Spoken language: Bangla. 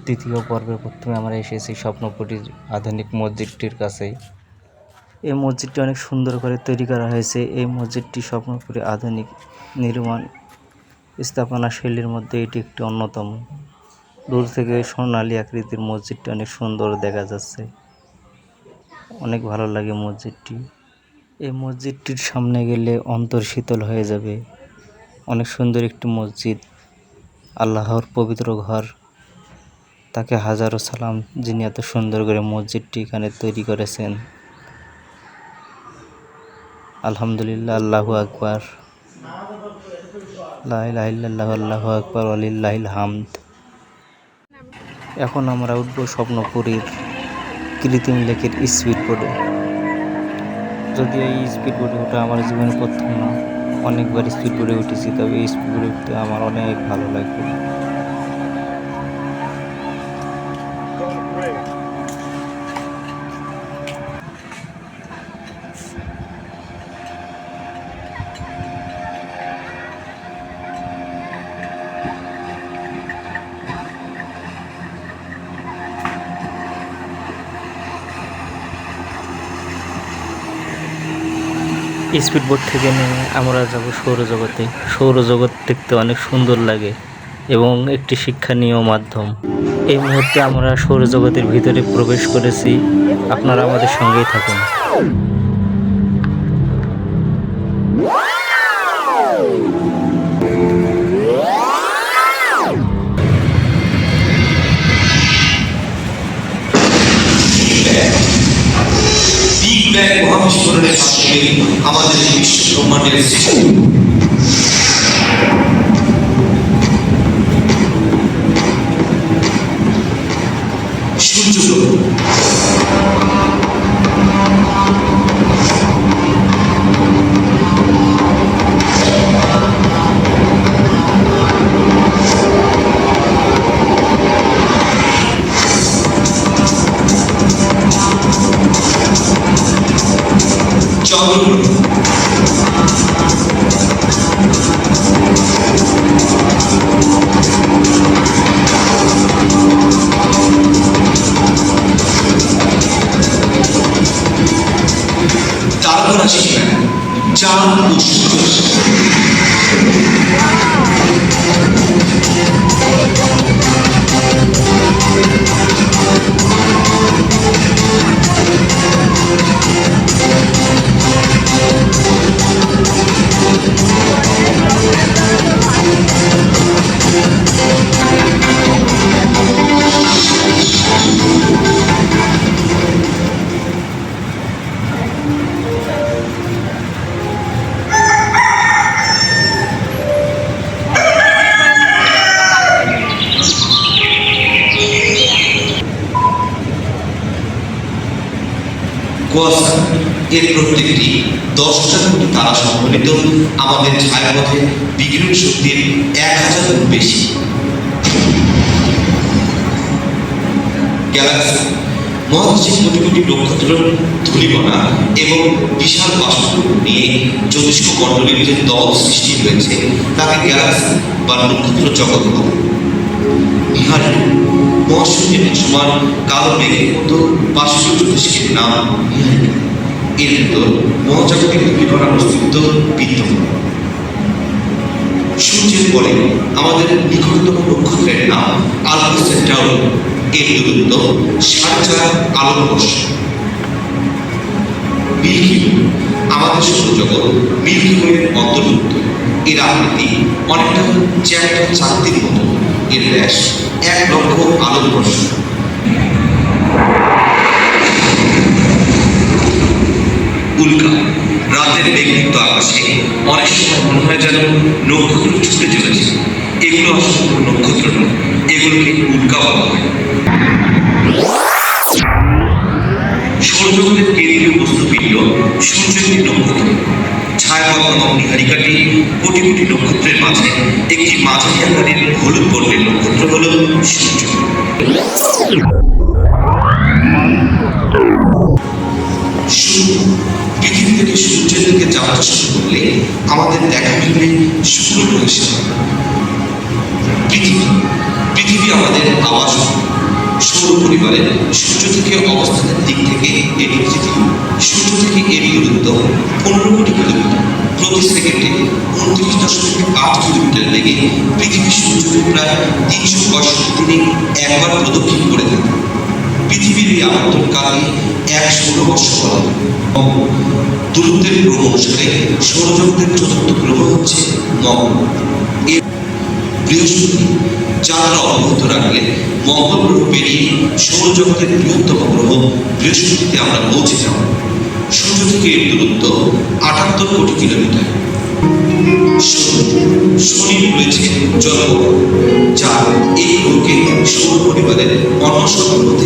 দ্বিতীয় পর্বে প্রথমে আমরা এসেছি স্বপ্নপুরীর আধুনিক মসজিদটির কাছে। এই মসজিদটি অনেক সুন্দর করে তৈরি করা হয়েছে। এই মসজিদটি স্বপ্নপুরী আধুনিক নির্মাণ স্থাপনা শৈলীর মধ্যে এটি একটি অন্যতম। দূর থেকে সোনালী আকৃতির মসজিদটি অনেক সুন্দর দেখা যাচ্ছে, অনেক ভালো লাগে মসজিদটি। এই মসজিদটির সামনে গেলে অন্তর শীতল হয়ে যাবে। অনেক সুন্দর একটি মসজিদ, আল্লাহর পবিত্র ঘর, তাকে হাজারো সালাম যিনি এত সুন্দর করে মসজিদটি এখানে তৈরি করেছেন। আলহামদুলিল্লাহ, আল্লাহু আকবার, লা ইলাহা ইল্লাল্লাহু আল্লাহু আকবার ওয়ালিল্লাহিল হামদ। এখন আমরা উঠব স্বপ্নপুরীর কৃত্রিম লেকের স্পিড বোটে। যদিও এই স্পিড বোটে ওঠা আমার জীবনে প্রথম না, অনেকবার স্পিড বোটে উঠেছি, তবে এই স্পিড বোটে উঠতে আমার অনেক ভালো লাগবে। স্পিড বোট থেকে নেমে আমরা যাব সৌরজগতে। সৌরজগৎ দেখতে অনেক সুন্দর লাগে এবং একটি শিক্ষণীয় মাধ্যম। এই মুহূর্তে আমরা সৌরজগতের ভিতরে প্রবেশ করেছি, আপনারা আমাদের সঙ্গেই থাকুন। মহাবিস্ফোরণের মাধ্যমে আমাদের বিশ্ব ব্রহ্মাণ্ডের সৃষ্টি। সূর্যগ্রহণ, চাঁদ ও সূর্য। কুয়াশা, এর প্রত্যেকটি 10,000 কোটি তারা সম্বলিত আমাদের ছায়াপথে বিকিরণ শক্তির 1000 গুণ বেশি। গ্যালাক্সি, মহাকাশের কোটি কোটি নক্ষত্র, ধূলিকণা এবং বিশাল বাষ্পমণ্ডল নিয়ে জ্যোতিষ্ক মণ্ডলীর যে দল সৃষ্টি হয়েছে তাকে গ্যালাক্সি বা নক্ষত্র জগৎ বলে। বিহারে মহাশূন্যে দৃশ্যমান কালো মেঘের মতো বাষ্পীয় জ্যোতিষ্কের নাম নিহারিকা। এর ভিতর মহাজাগতিক ধূলিকণার অস্তিত্ব বিদ্যমান। সূর্যের পরে আমাদের নিকটতম নক্ষত্রের নাম আলফা সেন্টাউরি। এর দূরত্ব 4.5 আলোকবর্ষ। মিল্কি ওয়ে, আমাদের সৌরজগৎ মিল্কি ওয়ের অন্তর্ভুক্ত। এর আকৃতি অনেকটা চ্যাপ্টার চাকতির মতো। এর ব্যাস 1 লক্ষ আলোকবর্ষ। উল্কা, রাতের মেঘমুক্ত আকাশে অনেক সময় মনে হয় যেন নক্ষত্র ছুটে চলেছে। এগুলো আসলে নক্ষত্র নয়, এগুলোকে উল্কা বলা হয়। সৌরজগতের কেন্দ্রীয় বস্তুপিণ্ড সূর্য একটি নক্ষত্র। ছায়াপথ নামক নিহারিকাটি কোটি কোটি নক্ষত্রের মাঝে একটি মাঝারি আকারের হলুদ বর্ণের নক্ষত্র হল সূর্য। পৃথিবী থেকে সূর্যের দিকে যাত্রা শুরু করলে আমাদের দেখা মিলবে শুক্র গ্রহের সাথে। পৃথিবী আমাদের আবাস। পরিবারের সূর্য থেকে অবস্থানের দিক থেকে এটি তৃতীয়। সূর্য থেকে এর দূরত্ব 15 কোটি কিলোমিটার। প্রতি সেকেন্ডে 29.8 কিলোমিটার বেগে পৃথিবী সূর্যকে প্রায় 365 দিনে একবার প্রদক্ষিণ করে থাকে। পৃথিবীর এই আবর্তনকালকে 1 সৌরবর্ষ বলা হয়। দূরত্বের ক্রম অনুসারে সৌরজগতের চতুর্থ গ্রহ হচ্ছে মঙ্গল। বৃহস্পতি যাত্রা অব্যাহত রাখলে মঙ্গল গ্রহ পেরিয়ে সৌরজগতের বৃহত্তম গ্রহ বৃহস্পতিতে আমরা পৌঁছে যাব। সূর্য থেকে এর দূরত্ব 78 কোটি কিলোমিটার। শনি রয়েছে জলপথ, যা এই গ্রহকে সৌর পরিবারের অন্য সব গ্রহ